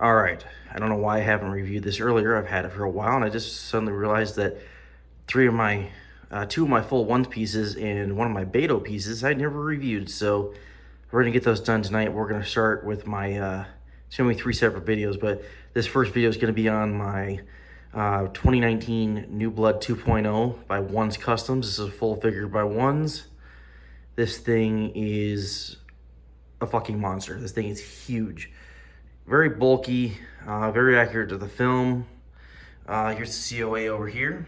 All right, I don't know why I haven't reviewed this earlier. I've had it for a while, and I just suddenly realized that two of my full ones pieces and one of my Beto pieces I never reviewed. So we're gonna get those done tonight. We're gonna start with it's gonna be three separate videos, but this first video is gonna be on my 2019 New Blood 2.0 by OnesCustoms. This is a full figure by Ones. This thing is a fucking monster. This thing is huge. Very bulky, very accurate to the film. Here's the COA over here.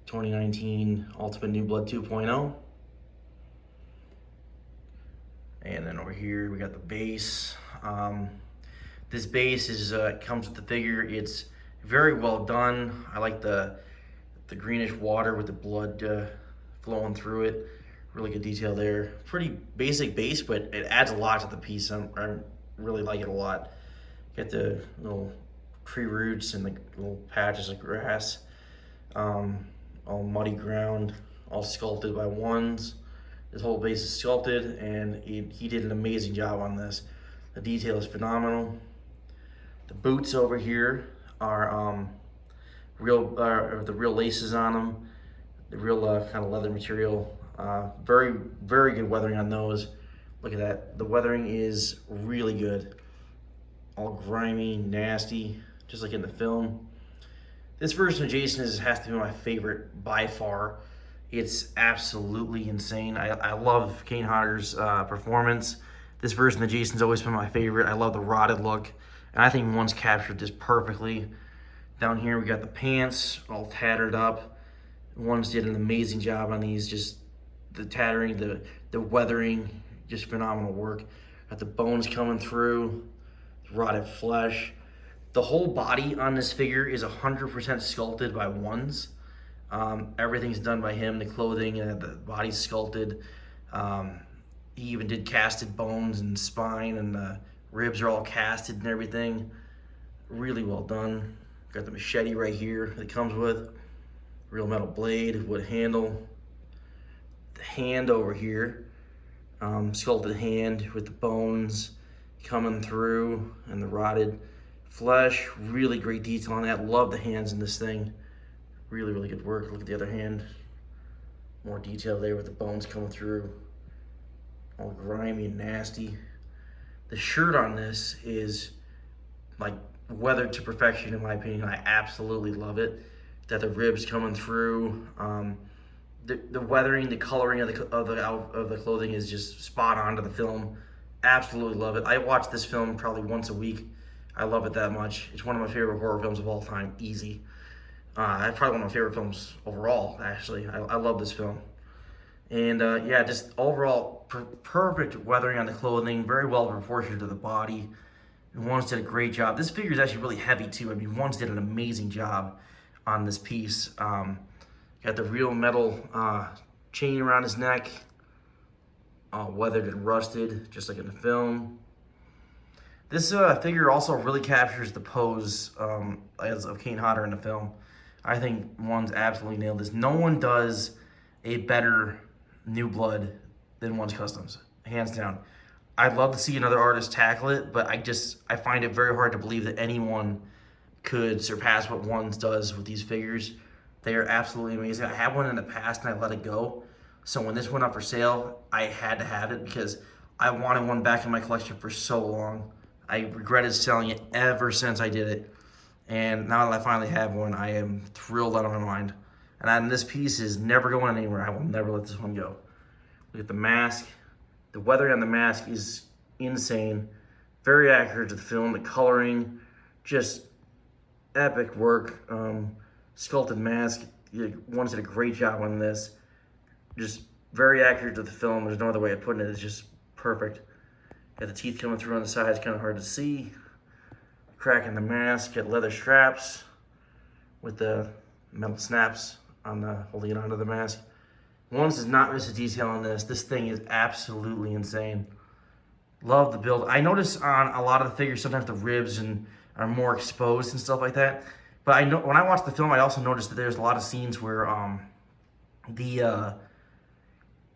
2019 Ultimate New Blood 2.0. And then over here we got the base. This base comes with the figure. It's very well done. I like the greenish water with the blood flowing through it. Really good detail there. Pretty basic base, but it adds a lot to the piece. I really like it a lot. Get the little tree roots and the little patches of grass, all muddy ground, all sculpted by Ones. This whole base is sculpted, and he did an amazing job on this. The detail is phenomenal. The boots over here are the real laces on them, the real kind of leather material. Very, very good weathering on those. Look at that. The weathering is really good. All grimy, nasty, just like in the film. This version of Jason has to be my favorite by far. It's absolutely insane. I love Kane Hodder's performance. This version of Jason's always been my favorite. I love the rotted look, and I think One's captured this perfectly. Down here we got the pants all tattered up. One's did an amazing job on these. Just the tattering, the weathering, just phenomenal work. Got the bones coming through, rotted flesh. The whole body on this figure is 100% sculpted by Ones. Everything's done by him. The clothing, the body's sculpted. He even did casted bones and spine, and the ribs are all casted and everything. Really well done. Got the machete right here that it comes with. Real metal blade, wood handle. The hand over here, sculpted hand with the bones coming through and the rotted flesh. Really great detail on that. Love the hands in this thing. Really, really good work. Look at the other hand. More detail there with the bones coming through. All grimy and nasty. The shirt on this is like weathered to perfection in my opinion. I absolutely love it. Got the ribs coming through. The weathering, the coloring of the clothing is just spot on to the film. Absolutely love it. I watch this film probably once a week. I love it that much. It's one of my favorite horror films of all time, easy. It's probably one of my favorite films overall, actually. I love this film. And yeah, just overall perfect weathering on the clothing, very well proportioned to the body. And Ones did a great job. This figure is actually really heavy too. I mean, Ones did an amazing job on this piece. Got the real metal chain around his neck, all weathered and rusted, just like in the film. This figure also really captures the pose of Kane Hodder in the film. I think Ones absolutely nailed this. No one does a better New Blood than OnesCustoms, hands down. I'd love to see another artist tackle it, but I find it very hard to believe that anyone could surpass what Ones does with these figures. They are absolutely amazing. I had one in the past and I let it go. So when this went up for sale, I had to have it because I wanted one back in my collection for so long. I regretted selling it ever since I did it. And now that I finally have one, I am thrilled out of my mind. And this piece is never going anywhere. I will never let this one go. Look at the mask. The weathering on the mask is insane. Very accurate to the film. The coloring, just epic work. Sculpted mask. Ones did a great job on this. Just very accurate to the film. There's no other way of putting it. It's just perfect. Got the teeth coming through on the sides, kind of hard to see. Crack in the mask. Got leather straps with the metal snaps on holding it onto the mask. Ones does not miss a detail on this. This thing is absolutely insane. Love the build. I notice on a lot of the figures sometimes the ribs are more exposed and stuff like that. But I know when I watch the film, I also noticed that there's a lot of scenes where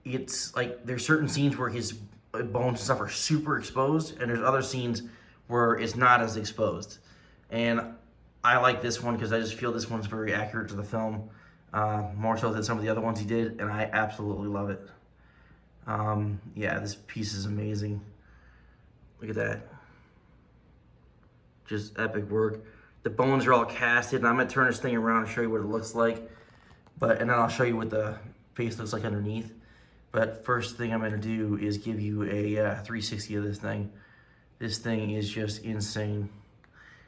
it's like there's certain scenes where his bones and stuff are super exposed, and there's other scenes where it's not as exposed. And I like this one because I just feel this one's very accurate to the film, more so than some of the other ones he did, and I absolutely love it. Yeah, this piece is amazing. Look at that. Just epic work. The bones are all casted, and I'm gonna turn this thing around and show you what it looks like. And then I'll show you what the face looks like underneath. But first thing I'm gonna do is give you a 360 of this thing. This thing is just insane.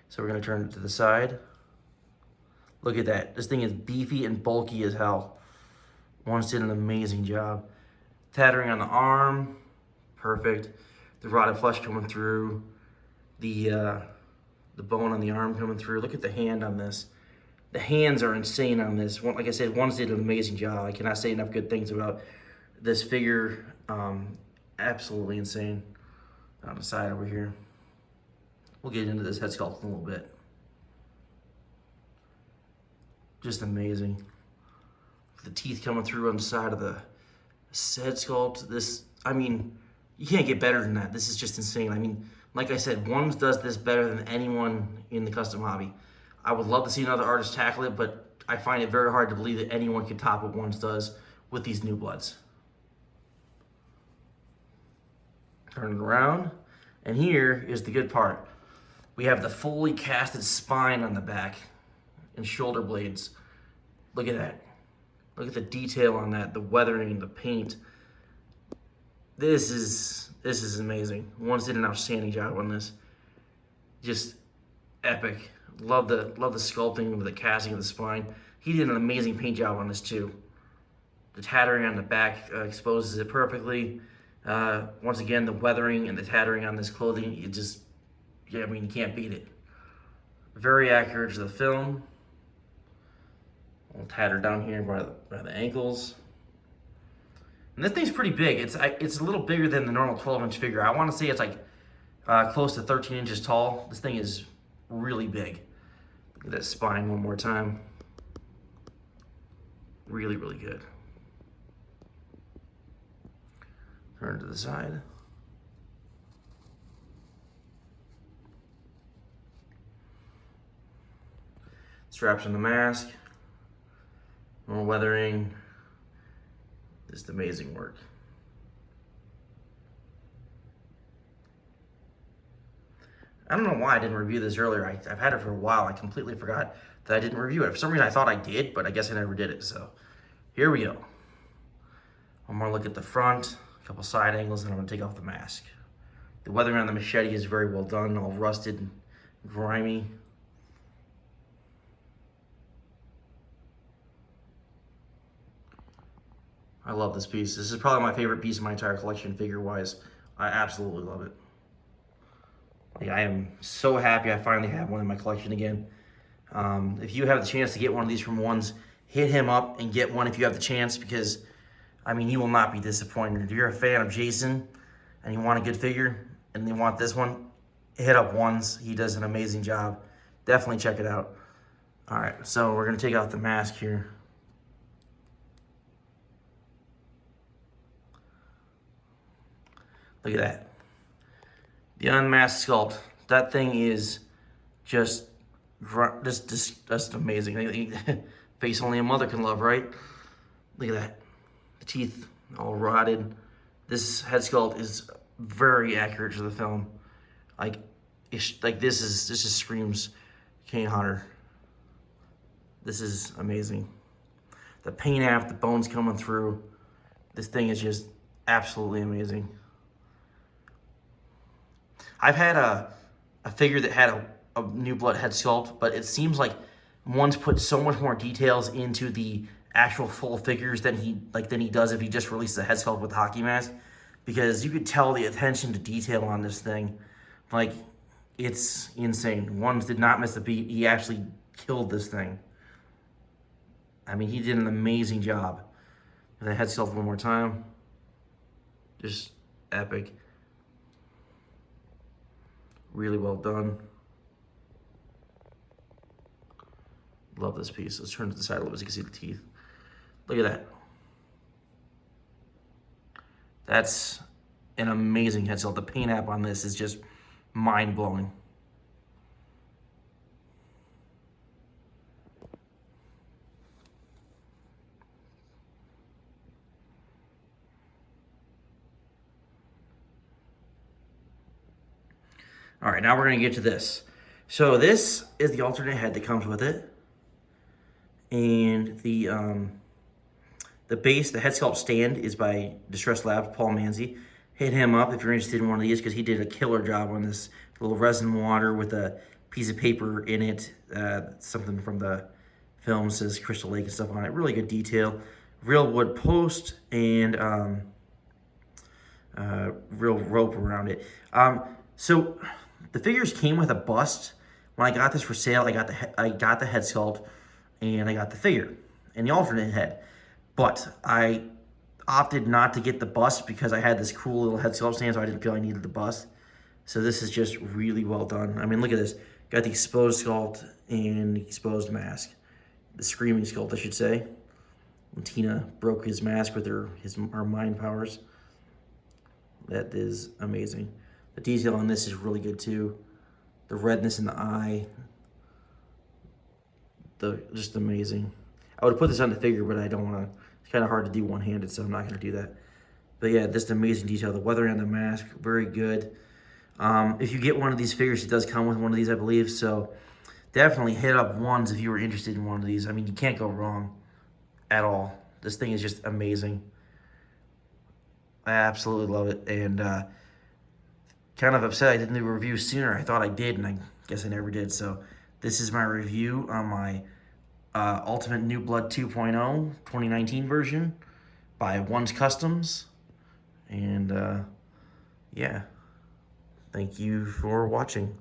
So we're gonna turn it to the side. Look at that. This thing is beefy and bulky as hell. Once did an amazing job. Tattering on the arm, perfect. The rotted flesh coming through. The bone on the arm coming through. Look at the hand on this. The hands are insane on this. Like I said, Ones did an amazing job. I cannot say enough good things about this figure. Absolutely insane. On the side over here. We'll get into this head sculpt in a little bit. Just amazing. The teeth coming through on the side of the head sculpt. This, I mean, you can't get better than that. This is just insane. I mean, like I said, Ones does this better than anyone in the custom hobby. I would love to see another artist tackle it, but I find it very hard to believe that anyone could top what Ones does with these new Bloods. Turn it around, and here is the good part. We have the fully casted spine on the back and shoulder blades. Look at that. Look at the detail on that, the weathering, the paint. This is amazing. Ones did an outstanding job on this. Just epic. Love the sculpting with the casting of the spine. He did an amazing paint job on this too. The tattering on the back exposes it perfectly. Once again, the weathering and the tattering on this clothing, it just, yeah, I mean, you can't beat it. Very accurate to the film. We'll tatter down here by the ankles. And this thing's pretty big. It's a little bigger than the normal 12-inch figure. I want to say it's like close to 13 inches tall. This thing is really big. Look at that spine one more time. Really, really good. Turn to the side. Straps on the mask. More weathering. Just amazing work. I don't know why I didn't review this earlier. I've had it for a while. I completely forgot that I didn't review it. For some reason I thought I did, but I guess I never did it. So here we go. One more look at the front, a couple side angles, and I'm gonna take off the mask. The weathering on the machete is very well done, all rusted and grimy. I love this piece. This is probably my favorite piece of my entire collection, figure-wise. I absolutely love it. Like, I am so happy I finally have one in my collection again. If you have the chance to get one of these from Ones, hit him up and get one if you have the chance, because, I mean, you will not be disappointed. If you're a fan of Jason and you want a good figure and you want this one, hit up Ones. He does an amazing job. Definitely check it out. All right, so we're going to take out the mask here. Look at that. The unmasked sculpt. That thing is just amazing. Face only a mother can love, right? Look at that. The teeth all rotted. This head sculpt is very accurate to the film. Like this just screams Kane Hodder. This is amazing. The paint app, the bones coming through. This thing is just absolutely amazing. I've had a figure that had a New Blood head sculpt, but it seems like One's put so much more details into the actual full figures than he does if he just releases a head sculpt with the hockey mask, because you could tell the attention to detail on this thing. Like, it's insane. Ones did not miss a beat. He actually killed this thing. I mean, he did an amazing job. The head sculpt one more time. Just epic. Really well done. Love this piece. Let's turn to the side a little bit so you can see the teeth. Look at that. That's an amazing head sculpt. The paint app on this is just mind-blowing. All right, now we're gonna get to this. So this is the alternate head that comes with it, and the base, the head sculpt stand is by Distress Labs, Paul Manzi. Hit him up if you're interested in one of these because he did a killer job on this little resin water with a piece of paper in it, something from the film says Crystal Lake and stuff on it. Really good detail. Real wood post and real rope around it. So the figures came with a bust. When I got this for sale, I got the head sculpt and I got the figure and the alternate head. But I opted not to get the bust because I had this cool little head sculpt stand, so I didn't feel I needed the bust. So this is just really well done. I mean, look at this. Got the exposed sculpt and the exposed mask. The screaming sculpt, I should say. When Tina broke his mask with her mind powers. That is amazing. The detail on this is really good too. The redness in the eye. Just amazing. I would put this on the figure, but I don't want to. It's kind of hard to do one-handed, so I'm not going to do that. But yeah, just amazing detail. The weathering on the mask, very good. If you get one of these figures, it does come with one of these, I believe. So definitely hit up Ones if you were interested in one of these. I mean, you can't go wrong at all. This thing is just amazing. I absolutely love it. And kind of upset I didn't do a review sooner. I thought I did, and I guess I never did. So this is my review on my Ultimate New Blood 2.0 2019 version by OnesCustoms. And yeah, thank you for watching.